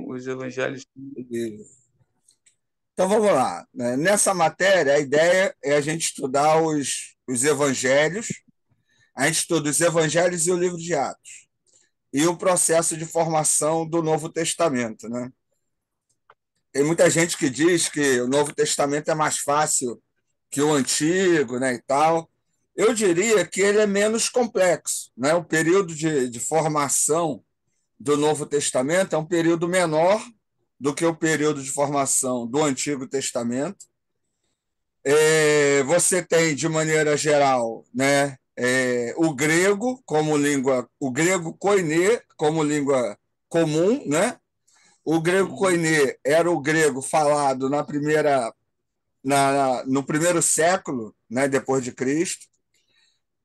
os evangelhos. E- Então vamos lá, né? Nessa matéria, a ideia é a gente estudar os evangelhos, a gente estuda os evangelhos e o livro de Atos, e o processo de formação do Novo Testamento, né? Tem muita gente que diz que o Novo Testamento é mais fácil que o Antigo, né, e tal. Eu diria que ele é menos complexo, né? O período de formação do Novo Testamento é um período menor do que o período de formação do Antigo Testamento. Você tem, de maneira geral, né, o grego como língua, o grego koiné como língua comum, né? O grego Uhum. koiné era o grego falado no primeiro século, né, depois de Cristo.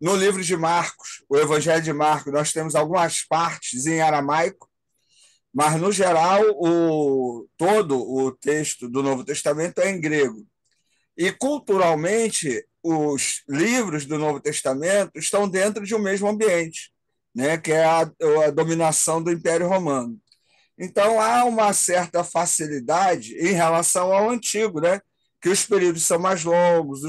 No livro de Marcos, o Evangelho de Marcos, nós temos algumas partes em aramaico, mas, no geral, todo o texto do Novo Testamento é em grego. E, culturalmente, os livros do Novo Testamento estão dentro de um mesmo ambiente, né, que é a dominação do Império Romano. Então, há uma certa facilidade em relação ao antigo, né, que os períodos são mais longos,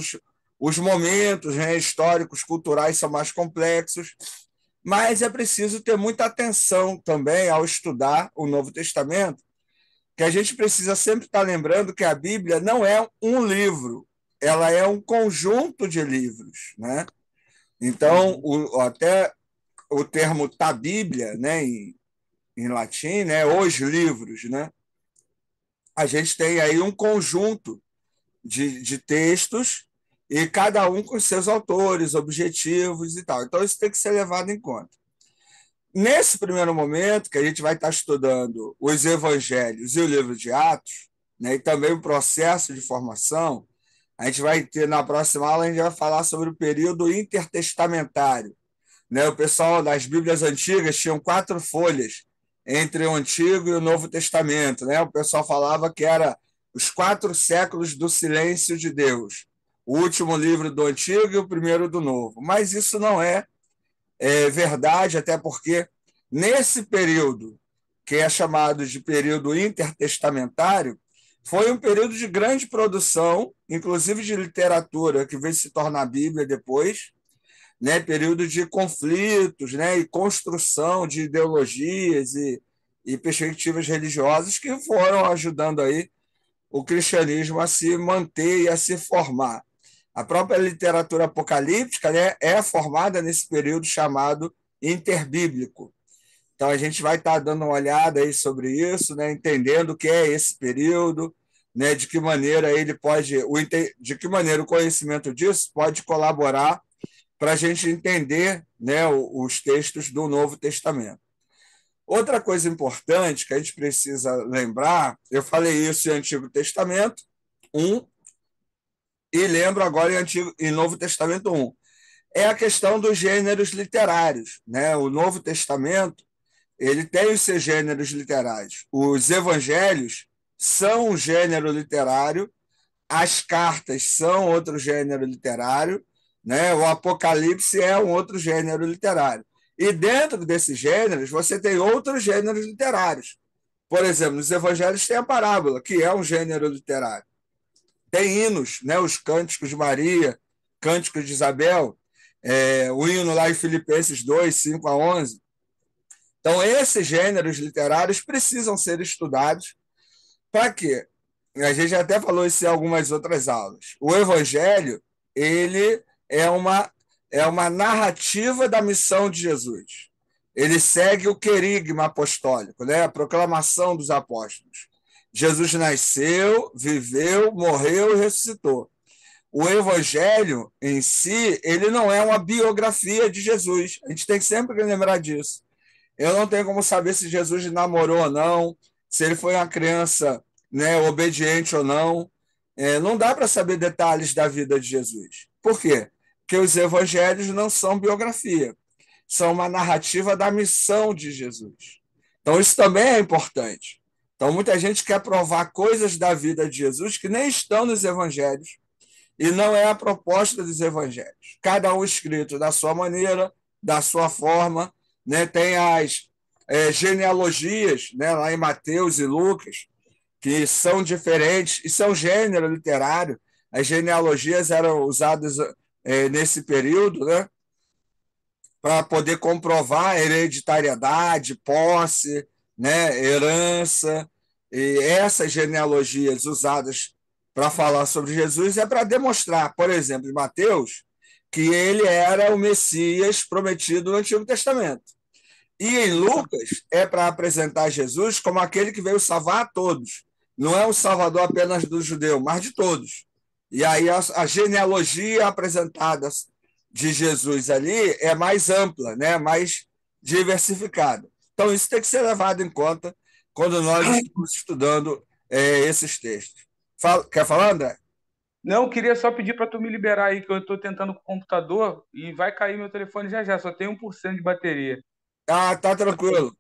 os momentos, né, históricos, culturais são mais complexos, mas é preciso ter muita atenção também ao estudar o Novo Testamento, que a gente precisa sempre estar lembrando que a Bíblia não é um livro, ela é um conjunto de livros, né? Então, Uhum. até o termo tá Bíblia, né, em latim, né, os livros, né? A gente tem aí um conjunto de textos e cada um com seus autores, objetivos e tal. Então, isso tem que ser levado em conta. Nesse primeiro momento, que a gente vai estar estudando os evangelhos e o livro de Atos, né, e também o processo de formação, a gente vai ter, na próxima aula, a gente vai falar sobre o período intertestamentário. Né? O pessoal das Bíblias antigas tinham 4 folhas entre o Antigo e o Novo Testamento. Né? O pessoal falava que era os 4 séculos do silêncio de Deus. O último livro do Antigo e o primeiro do Novo. Mas isso não é verdade, até porque nesse período, que é chamado de período intertestamentário, foi um período de grande produção, inclusive de literatura, que veio se tornar a Bíblia depois, né? Período de conflitos, né? E construção de ideologias e perspectivas religiosas que foram ajudando aí o cristianismo a se manter e a se formar. A própria literatura apocalíptica, né, é formada nesse período chamado interbíblico. Então a gente vai estar dando uma olhada aí sobre isso, né, entendendo o que é esse período, né, de que maneira ele pode, de que maneira o conhecimento disso pode colaborar para a gente entender, né, os textos do Novo Testamento. Outra coisa importante que a gente precisa lembrar, eu falei isso em Antigo Testamento um e lembro agora em Novo Testamento um, é a questão dos gêneros literários. Né? O Novo Testamento ele tem os seus gêneros literários. Os evangelhos são um gênero literário, as cartas são outro gênero literário, né? O Apocalipse é um outro gênero literário. E dentro desses gêneros, você tem outros gêneros literários. Por exemplo, nos evangelhos tem a parábola, que é um gênero literário. Tem hinos, né? Os cânticos de Maria, cânticos de Isabel, o hino lá em Filipenses 2, 5 a 11. Então, esses gêneros literários precisam ser estudados para quê? A gente até falou isso em algumas outras aulas. O Evangelho, ele é uma narrativa da missão de Jesus. Ele segue o querigma apostólico, né? A proclamação dos apóstolos. Jesus nasceu, viveu, morreu e ressuscitou. O Evangelho em si, ele não é uma biografia de Jesus. A gente tem sempre que lembrar disso. Eu não tenho como saber se Jesus namorou ou não, se ele foi uma criança, né, obediente ou não. Não dá para saber detalhes da vida de Jesus. Por quê? Porque os evangelhos não são biografia, são uma narrativa da missão de Jesus. Então, isso também é importante. Então, muita gente quer provar coisas da vida de Jesus que nem estão nos evangelhos, e não é a proposta dos evangelhos. Cada um escrito da sua maneira, da sua forma, né? Tem genealogias, né, lá em Mateus e Lucas, que são diferentes, e são gênero literário. As genealogias eram usadas nesse período, né, para poder comprovar hereditariedade, posse, né, herança. E essas genealogias usadas para falar sobre Jesus é para demonstrar, por exemplo, em Mateus, que ele era o Messias prometido no Antigo Testamento. E em Lucas é para apresentar Jesus como aquele que veio salvar a todos. Não é um salvador apenas do judeu, mas de todos. E aí a genealogia apresentada de Jesus ali é mais ampla, né? Mais diversificada. Então isso tem que ser levado em conta quando nós estamos estudando esses textos. Quer falar, André? Não, queria só pedir para tu me liberar aí, que eu estou tentando com o computador e vai cair meu telefone já já, só tem 1% de bateria. Ah, tá tranquilo.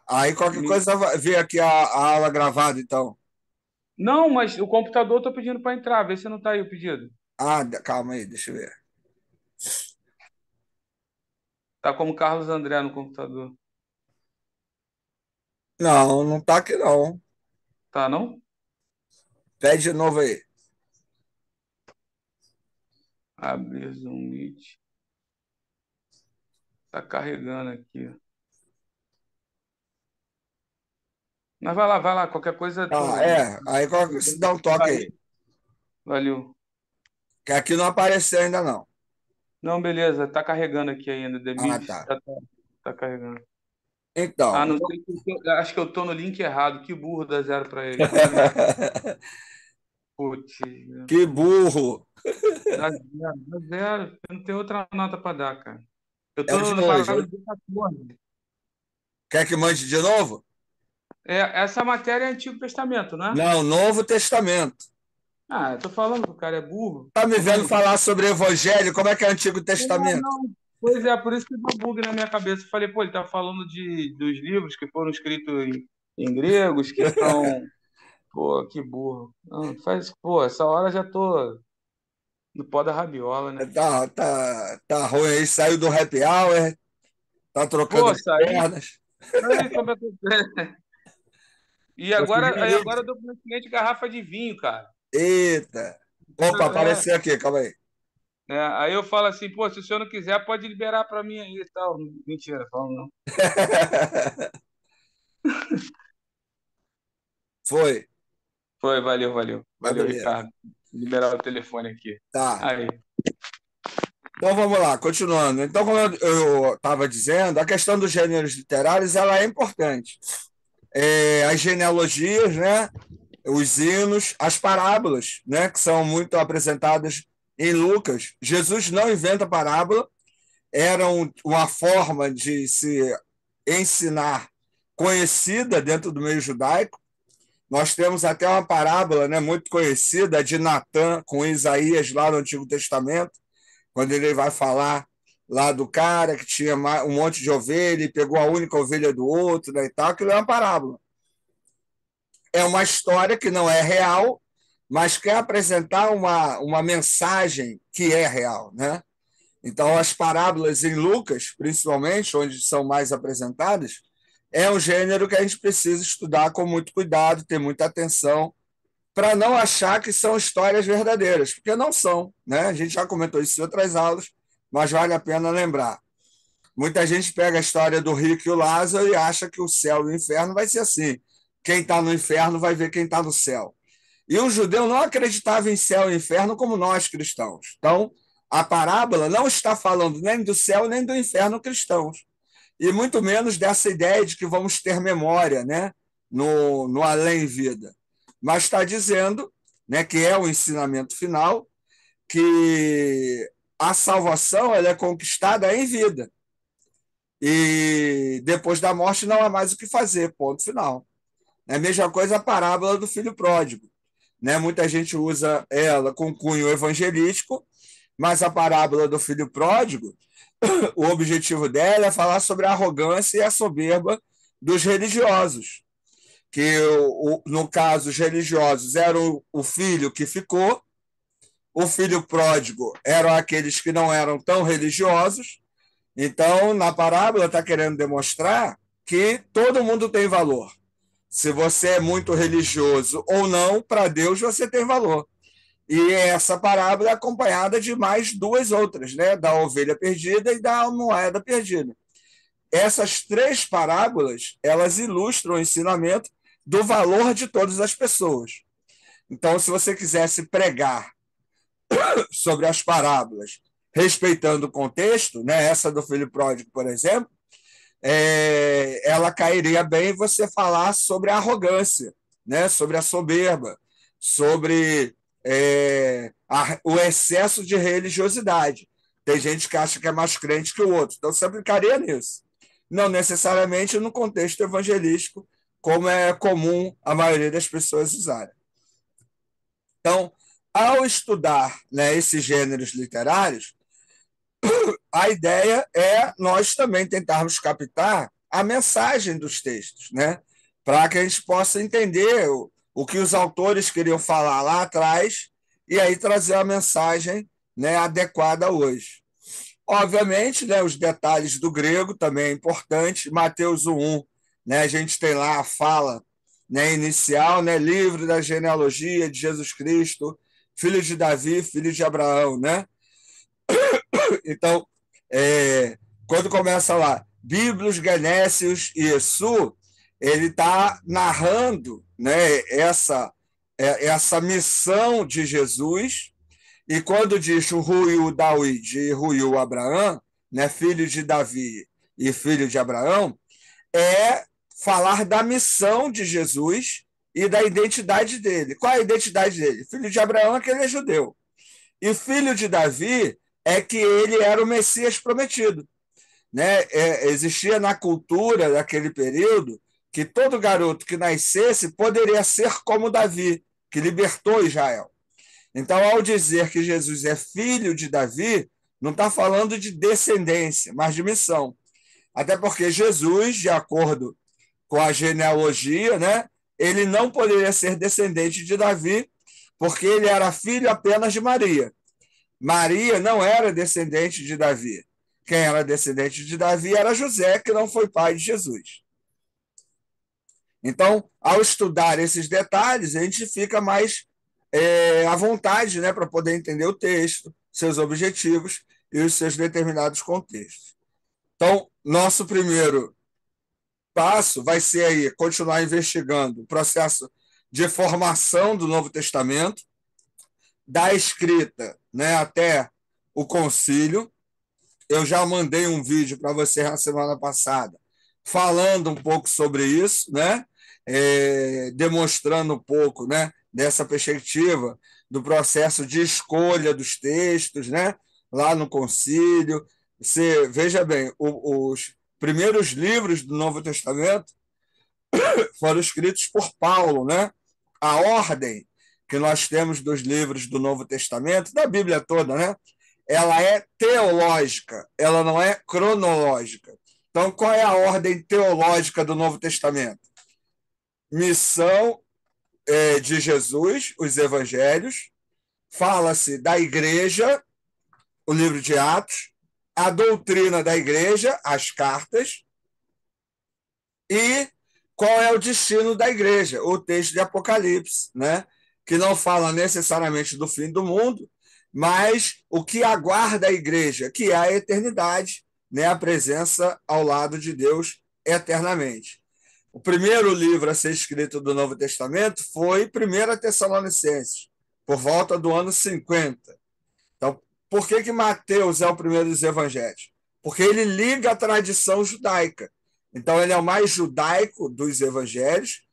Aí qualquer Me- coisa vê aqui a aula gravada, então. Não, mas o computador eu tô pedindo para entrar, vê se não tá aí o pedido. Ah, calma aí, deixa eu ver. Tá como Carlos André no computador. Não, não tá aqui não. Tá, não? Pede de novo aí. Abrir Zoom Meet. Tá carregando aqui. Mas vai lá, qualquer coisa Ah, tu. aí qualquer coisa, dá um toque aí. Aí, valeu. Que aqui não apareceu ainda não. Não, beleza, tá carregando aqui ainda. The Ah, Meet tá. tá carregando. Ah, Então, não sei se acho que eu tô no link errado. Que burro dá zero pra ele. Tô no link. Putz, que burro. dá zero. Eu não tenho outra nota pra dar, cara. Eu É o tô de no hoje. parágrafo 14. Quer que mande de novo? Essa matéria é Antigo Testamento, né? Não, Novo Testamento. Ah, eu tô falando que o cara é burro. Tá me Como vendo é? falar sobre Evangelho? Como é que é Antigo Não, Testamento? não. Pois é, por isso que deu bug na minha cabeça. Eu falei, pô, ele tá falando dos livros que foram escritos em gregos, que são. Pô, que burro. Não, faz, pô, essa hora já tô no pó da rabiola, né? Tá ruim aí, saiu do happy hour, tá trocando Pô, as saí. pernas. Aí, como é que... Conseguiu Aí aí? agora eu dou pro meu cliente garrafa de vinho, cara. Eita. Opa, É, apareceu aqui, calma aí. aí eu falo assim, pô, se o senhor não quiser, pode liberar pra mim aí e tal. Mentira, falo não. Foi. Foi, valeu. Tá Valeu, beleza. Ricardo. Liberar o telefone aqui. Tá. Aí. Então vamos lá, continuando. Então, como eu estava dizendo, a questão dos gêneros literários ela é importante. As genealogias, né, os hinos, as parábolas, né, que são muito apresentadas em Lucas. Jesus não inventa parábola, era uma forma de se ensinar conhecida dentro do meio judaico. Nós temos até uma parábola, né, muito conhecida de Natã com Isaías lá no Antigo Testamento, quando ele vai falar lá do cara que tinha um monte de ovelha e pegou a única ovelha do outro, né, e tal, aquilo é uma parábola. É uma história que não é real, mas quer apresentar uma mensagem que é real, né? Então, as parábolas em Lucas, principalmente, onde são mais apresentadas, é um gênero que a gente precisa estudar com muito cuidado, ter muita atenção, para não achar que são histórias verdadeiras, porque não são, né? A gente já comentou isso em outras aulas, mas vale a pena lembrar. Muita gente pega a história do rico e o Lázaro e acha que o céu e o inferno vai ser assim. Quem está no inferno vai ver quem está no céu. E o judeu não acreditava em céu e inferno como nós cristãos. Então, a parábola não está falando nem do céu nem do inferno cristãos. E muito menos dessa ideia de que vamos ter memória, né? No além-vida. Mas está dizendo, né, que é o ensinamento final, que a salvação ela é conquistada em vida. E depois da morte não há mais o que fazer, ponto final. É a mesma coisa a parábola do filho pródigo. Né? Muita gente usa ela com cunho evangelístico, mas a parábola do filho pródigo, o objetivo dela é falar sobre a arrogância e a soberba dos religiosos, que no caso os religiosos eram o filho que ficou, o filho pródigo eram aqueles que não eram tão religiosos. Então, na parábola está querendo demonstrar que todo mundo tem valor. Se você é muito religioso ou não, para Deus você tem valor. E essa parábola é acompanhada de mais duas outras, né? Da ovelha perdida e da moeda perdida. Essas três parábolas, elas ilustram o ensinamento do valor de todas as pessoas. Então, se você quisesse pregar sobre as parábolas, respeitando o contexto, né? Essa do filho pródigo, por exemplo, ela cairia bem você falar sobre a arrogância, né? Sobre a soberba, sobre o excesso de religiosidade. Tem gente que acha que é mais crente que o outro, então você aplicaria nisso. Não necessariamente no contexto evangelístico, como é comum a maioria das pessoas usarem. Então, ao estudar, né, esses gêneros literários, a ideia é nós também tentarmos captar a mensagem dos textos, né? Para que a gente possa entender o que os autores queriam falar lá atrás e aí trazer a mensagem, né, adequada hoje. Obviamente, né, os detalhes do grego também é importante. Mateus 1, né, a gente tem lá a fala, né, inicial, né, livro da genealogia de Jesus Cristo, filho de Davi, filho de Abraão, né? Então, quando começa lá, Bíblios, Genésios e Essu, ele está narrando, né, essa missão de Jesus, e quando diz o Ruiu David e Ruiu Abraão, né, filho de Davi e filho de Abraão, é falar da missão de Jesus e da identidade dele. Qual é a identidade dele? Filho de Abraão é que ele é judeu. E filho de Davi é que ele era o Messias prometido. Né? Existia na cultura daquele período que todo garoto que nascesse poderia ser como Davi, que libertou Israel. Então, ao dizer que Jesus é filho de Davi, não está falando de descendência, mas de missão. Até porque Jesus, de acordo com a genealogia, né, ele não poderia ser descendente de Davi, porque ele era filho apenas de Maria. Maria não era descendente de Davi. Quem era descendente de Davi era José, que não foi pai de Jesus. Então, ao estudar esses detalhes, a gente fica mais à vontade, né, para poder entender o texto, seus objetivos e os seus determinados contextos. Então, nosso primeiro passo vai ser aí continuar investigando o processo de formação do Novo Testamento, da escrita, né, até o concílio. Eu já mandei um vídeo para você na semana passada falando um pouco sobre isso, né? Demonstrando um pouco, né, dessa perspectiva do processo de escolha dos textos, né, lá no concílio. Você veja bem, os primeiros livros do Novo Testamento foram escritos por Paulo, né? A ordem que nós temos dos livros do Novo Testamento, da Bíblia toda, né? Ela é teológica, ela não é cronológica. Então, qual é a ordem teológica do Novo Testamento? Missão de Jesus, os evangelhos, fala-se da igreja, o livro de Atos, a doutrina da igreja, as cartas, e qual é o destino da igreja, o texto de Apocalipse, né? Que não fala necessariamente do fim do mundo, mas o que aguarda a igreja, que é a eternidade, né? A presença ao lado de Deus eternamente. O primeiro livro a ser escrito do Novo Testamento foi 1 Tessalonicenses, por volta do ano 50. Então, por que Mateus é o primeiro dos evangelhos? Porque ele liga a tradição judaica. Então, ele é o mais judaico dos evangelhos,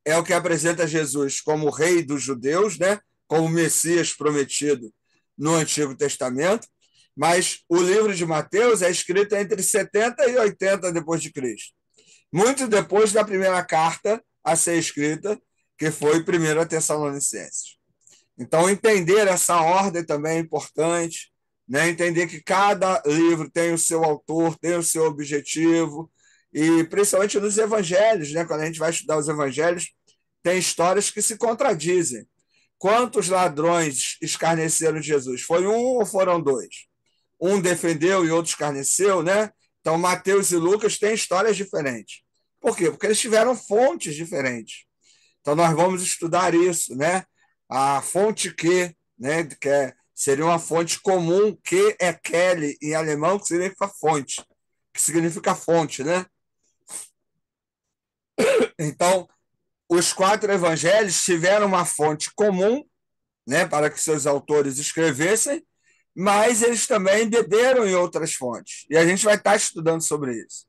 é o que apresenta Jesus como rei dos judeus, né? Como Messias prometido no Antigo Testamento, mas o livro de Mateus é escrito entre 70 e 80 depois de Cristo, muito depois da primeira carta a ser escrita, que foi 1 Tessalonicenses. Então, entender essa ordem também é importante, né? Entender que cada livro tem o seu autor, tem o seu objetivo, e principalmente nos evangelhos, né? Quando a gente vai estudar os evangelhos, tem histórias que se contradizem. Quantos ladrões escarneceram de Jesus? Foi um ou foram dois? Um defendeu e outro escarneceu, né? Então, Mateus e Lucas têm histórias diferentes. Por quê? Porque eles tiveram fontes diferentes. Então, nós vamos estudar isso, né? A fonte Q, né? Seria uma fonte comum, Q é Quelle em alemão, que significa fonte, que significa fonte, né? Então, os quatro evangelhos tiveram uma fonte comum, né, para que seus autores escrevessem, mas eles também beberam em outras fontes. E a gente vai estar estudando sobre isso,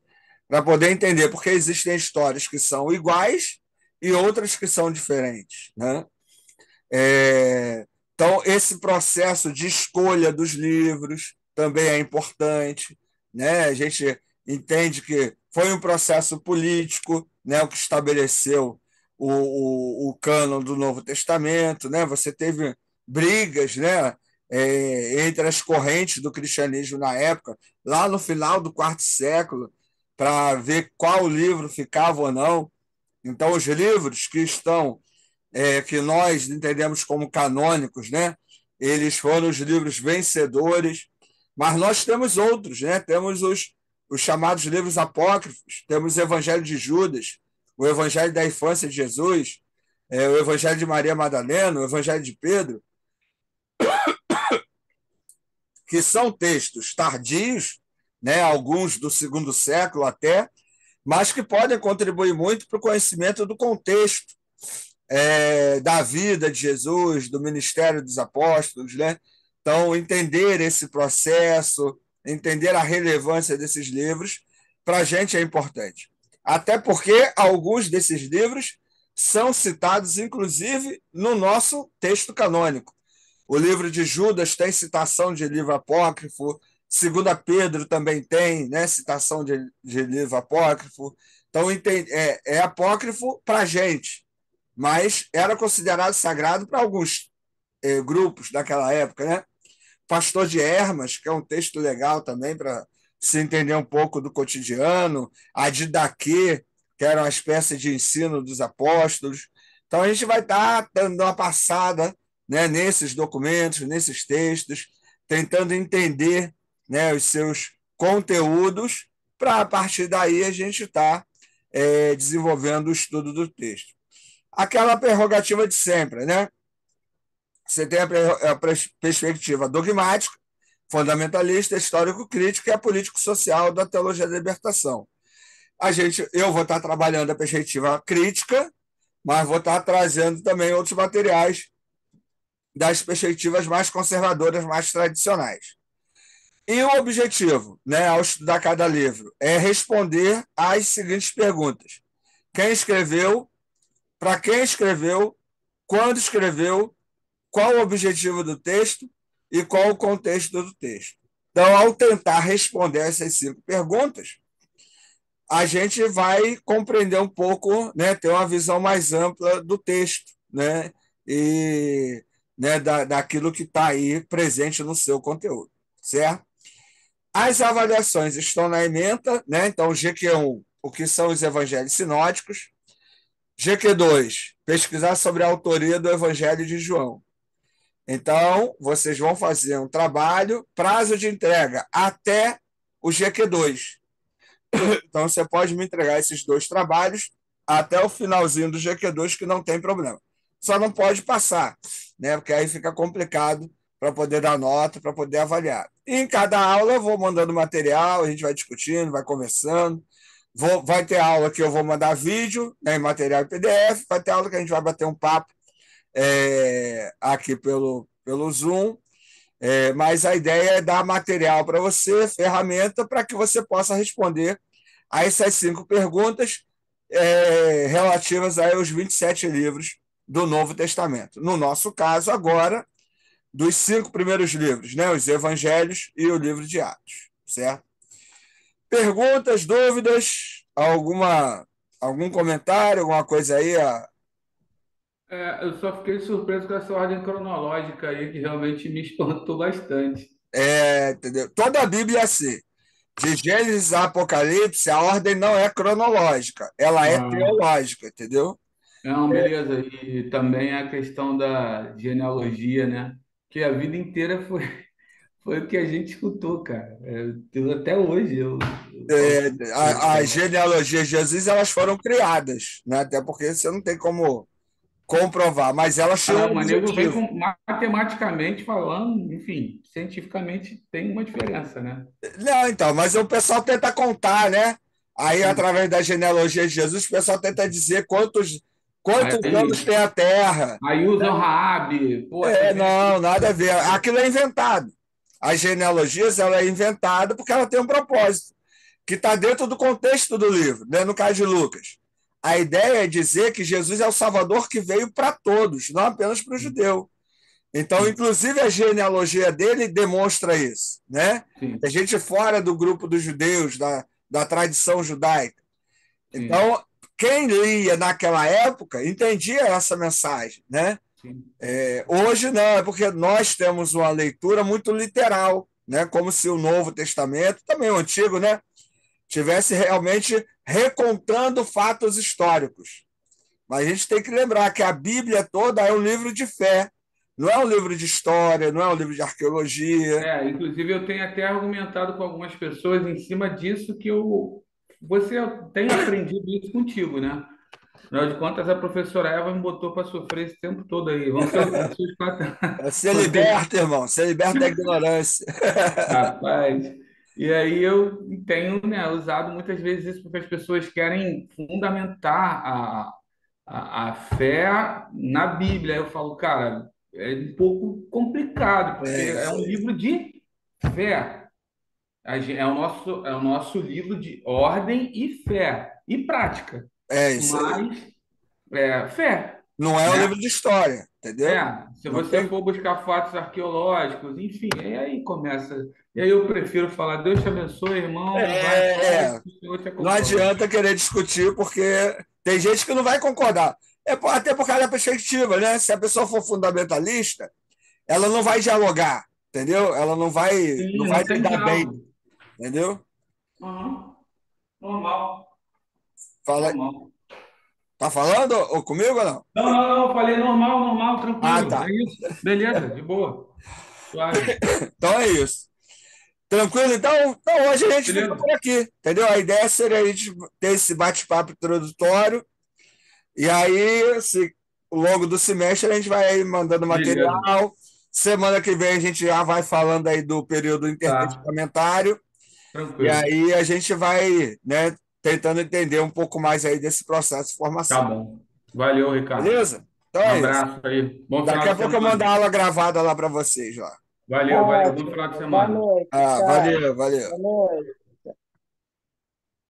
para poder entender porque existem histórias que são iguais e outras que são diferentes, né? Então, esse processo de escolha dos livros também é importante, né? A gente entende que foi um processo político, né, o que estabeleceu o cânon do Novo Testamento, né? Você teve brigas, né, entre as correntes do cristianismo na época, lá no final do quarto século, para ver qual livro ficava ou não. Então, os livros que estão que nós entendemos como canônicos, né? Eles foram os livros vencedores, mas nós temos outros, né? Temos os chamados livros apócrifos, temos o Evangelho de Judas, o Evangelho da infância de Jesus, o Evangelho de Maria Madalena, o Evangelho de Pedro, que são textos tardios, né? Alguns do segundo século até, mas que podem contribuir muito para o conhecimento do contexto da vida de Jesus, do ministério dos apóstolos, né? Então, entender esse processo, entender a relevância desses livros, para a gente é importante. Até porque alguns desses livros são citados, inclusive, no nosso texto canônico. O livro de Judas tem citação de livro apócrifo, Segunda Pedro também tem, né, citação de livro apócrifo. Então, é apócrifo para a gente, mas era considerado sagrado para alguns grupos daquela época, né? Pastor de Hermas, que é um texto legal também para se entender um pouco do cotidiano, a Didaquê, que era uma espécie de ensino dos apóstolos. Então a gente vai estar dando uma passada, né, nesses documentos, nesses textos, tentando entender, né, os seus conteúdos, para a partir daí a gente estar desenvolvendo o estudo do texto. Aquela prerrogativa de sempre, né? Você tem a perspectiva dogmática, fundamentalista, histórico-crítica e a político-social da teologia da libertação. Eu vou estar trabalhando a perspectiva crítica, mas vou estar trazendo também outros materiais das perspectivas mais conservadoras, mais tradicionais. E o objetivo, né, ao estudar cada livro, é responder às seguintes perguntas: quem escreveu, para quem escreveu, quando escreveu, qual o objetivo do texto e qual o contexto do texto. Então, ao tentar responder essas 5 perguntas, a gente vai compreender um pouco, né, ter uma visão mais ampla do texto, né, e né, daquilo que está aí presente no seu conteúdo, certo? As avaliações estão na ementa, né? Então, GQ1, o que são os evangelhos sinóticos. GQ2, pesquisar sobre a autoria do Evangelho de João. Então, vocês vão fazer um trabalho, prazo de entrega até o GQ2. Então, você pode me entregar esses 2 trabalhos até o finalzinho do GQ2, que não tem problema. Só não pode passar, né? Porque aí fica complicado para poder dar nota, para poder avaliar. E em cada aula eu vou mandando material, a gente vai discutindo, vai conversando. Vai ter aula que eu vou mandar vídeo, né, em material em PDF, vai ter aula que a gente vai bater um papo aqui pelo Zoom, mas a ideia é dar material para você, ferramenta, para que você possa responder a essas 5 perguntas relativas aos 27 livros do Novo Testamento. No nosso caso, agora, dos 5 primeiros livros, né, os Evangelhos e o livro de Atos, certo? Perguntas, dúvidas, algum comentário, alguma coisa aí? Eu só fiquei surpreso com essa ordem cronológica aí, que realmente me espantou bastante. Entendeu? Toda a Bíblia é assim. De Gênesis a Apocalipse, a ordem não é cronológica, ela é Ah, teológica, entendeu? não, beleza. E também a questão da genealogia, né? Que a vida inteira Foi o que a gente escutou, cara. Até hoje eu falo É, assim, pô, as cara. genealogias de Jesus elas foram criadas, né? Até porque você não tem como comprovar, mas elas Ah, tinham um não, mas nego vem objetivo. com, matematicamente falando, enfim, cientificamente tem uma diferença, né? Não, então, mas o pessoal tenta contar, né? Aí, Sim. através da genealogia de Jesus, o pessoal tenta dizer quantos anos Aí, tem a Terra. aí usam Raabe, pô, essas Não, besteira. nada a ver. Aquilo é inventado. As genealogias, ela é inventada porque ela tem um propósito, que está dentro do contexto do livro, né? No caso de Lucas. A ideia é dizer que Jesus é o Salvador que veio para todos, não apenas para o judeu. Então, Sim, inclusive, a genealogia dele demonstra isso, né? sim, É gente fora do grupo dos judeus, da tradição judaica. sim, Então, quem lia naquela época entendia essa mensagem, né? sim. Hoje não, é porque nós temos uma leitura muito literal, né? Como se o Novo Testamento, também o Antigo, né? Tivesse realmente recontando fatos históricos. Mas a gente tem que lembrar que a Bíblia toda é um livro de fé, não é um livro de história, não é um livro de arqueologia. Inclusive eu tenho até argumentado com algumas pessoas em cima disso você tem aprendido isso contigo, né? Afinal de contas, a professora Eva me botou para sofrer esse tempo todo aí. Vão ser os quatro. Se Vão ser, liberta, irmão, se liberta da ignorância. rapaz. E aí eu tenho, né, usado muitas vezes isso porque as pessoas querem fundamentar a fé na Bíblia. Eu falo, cara, é um pouco complicado, porque É é isso um aí. livro de fé. É o nosso livro de ordem e fé e prática, É isso aí. mas fé, Não é um né? livro de história, entendeu? Se Não você tem. for buscar fatos arqueológicos, enfim, aí começa. E aí eu prefiro falar, Deus te abençoe, irmão, vai em É, paz, é. que o Senhor te Não acompanhe. adianta querer discutir, porque tem gente que não vai concordar. Até por causa da perspectiva, né? Se a pessoa for fundamentalista, ela não vai dialogar, entendeu? Ela não Sim, vai não tem lidar bem, diálogo. entendeu? Uhum. Normal, Fala, normal. tá falando ou comigo ou não? Não, não, não, falei normal, normal, Ah, tranquilo. É tá. isso. Beleza, de boa. Suave. Então é isso. Tranquilo? Então hoje a gente fica Beleza. por aqui, entendeu? A ideia seria a gente ter esse bate-papo introdutório, e aí, se, ao longo do semestre, a gente vai aí mandando Beleza. material. Semana que vem a gente já vai falando aí do período Tá, intertestamentário, e tranquilo. aí a gente vai, né, tentando entender um pouco mais aí desse processo de Tá formação. bom. Valeu, Ricardo. Beleza? Então Um é isso. abraço aí. Bom Daqui final a de pouco eu mando semana. a aula gravada lá para vocês lá. Valeu, valeu. Bom final de Ótimo. Boa semana. noite, Ah, tchau. valeu, valeu. Boa noite.